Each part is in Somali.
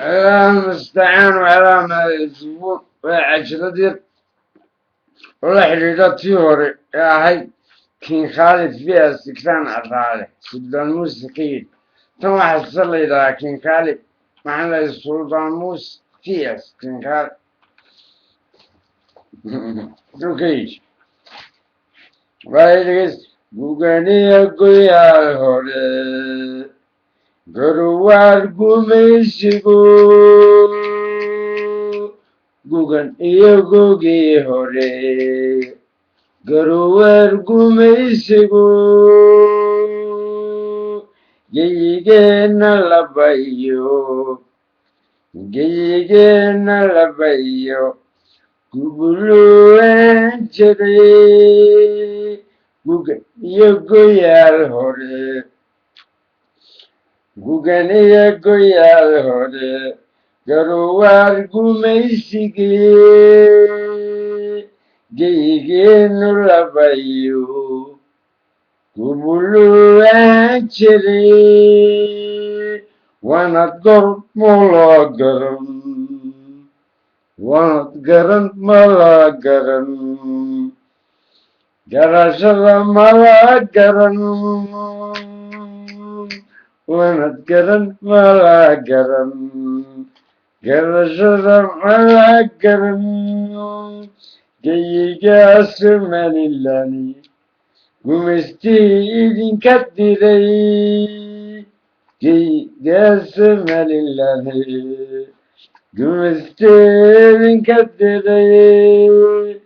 المستعان وعلى ما يسبون وعشرة والله حريرتي هوري يا هاي كين خالد فيها استكران أفعاله سلطانموس قيل ثم حصل لي ذا كين خالد معنا السلطانموس فيها كين خالد دوكيش رايدس بوغاني أقويا هوري قروار قوميشيقو Gugan iyo gogi hore garuwer gumaysigu geyigeenna labayo gubuluwen jiray gugan iyo goyaal hore gugan iyo goyaal hore garuwaar gumaysigii geyigeennu labayo gubuluwaan jiray wanad gormoloo garan wanad garan mala garan garashada mala garan wanad garan mala garan garashada mala garan geyigaas manilani gumaystii idinka diray geyigaas manilani gumaystii idinka diray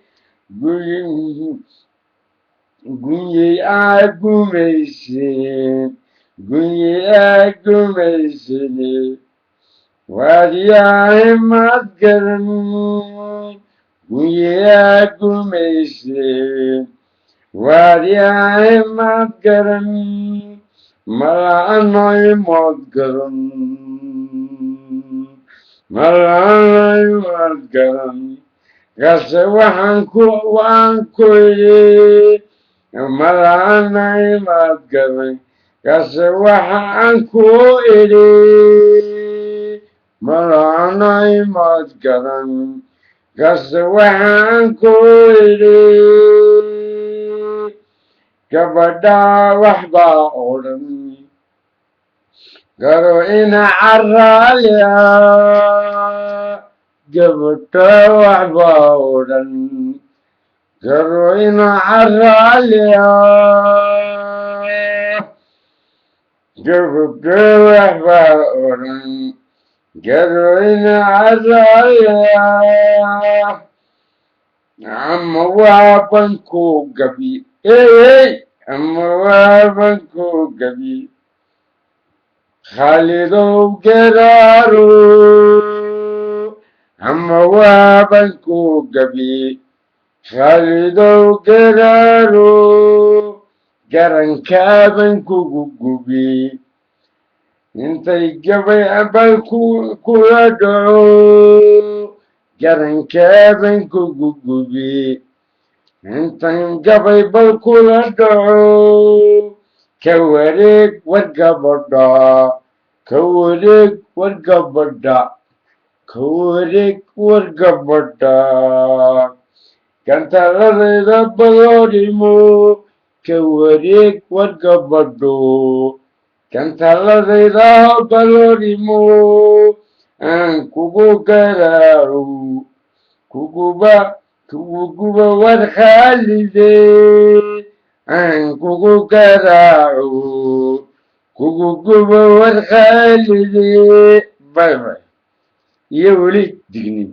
gunyey aa gumaysin gunyey aa gumaysine waadiyahay maad garan guyeyaa gumaysin waadiyahay maad garan mala'anoy maad garan mala'anoy maad garan kase waan ku idhi mala'anoy maad garan kase waxaan ku idhi mala'anoy maad garan kase waxaan ku idhi gabadhaa waxbaa odhan garo ina carraaliya gabadhaa waxbaa odhan garo ina carraaliya gabadhaa waxbaa odhan garoina carraaliya ama waaban ku gabi ama waaban ku gabi khaalidow garaaro ama waaban ku gabi khaalidow garaaro garankaaban kugu gubi intay gabay abal kula dhaco garankaaban kugu gubi intan gabay bal kula dhaco ka wareeg war gabadha ka wareeg war gabadha ka wareeg war gabadha gantaladayda baloodhimo ka wareeg war gabadho gantaladayda baloodhimo aan kugu garaaco kuguba war khaalide aan kugu garaaco kuguba war khaalide bye bye iyo weli dignin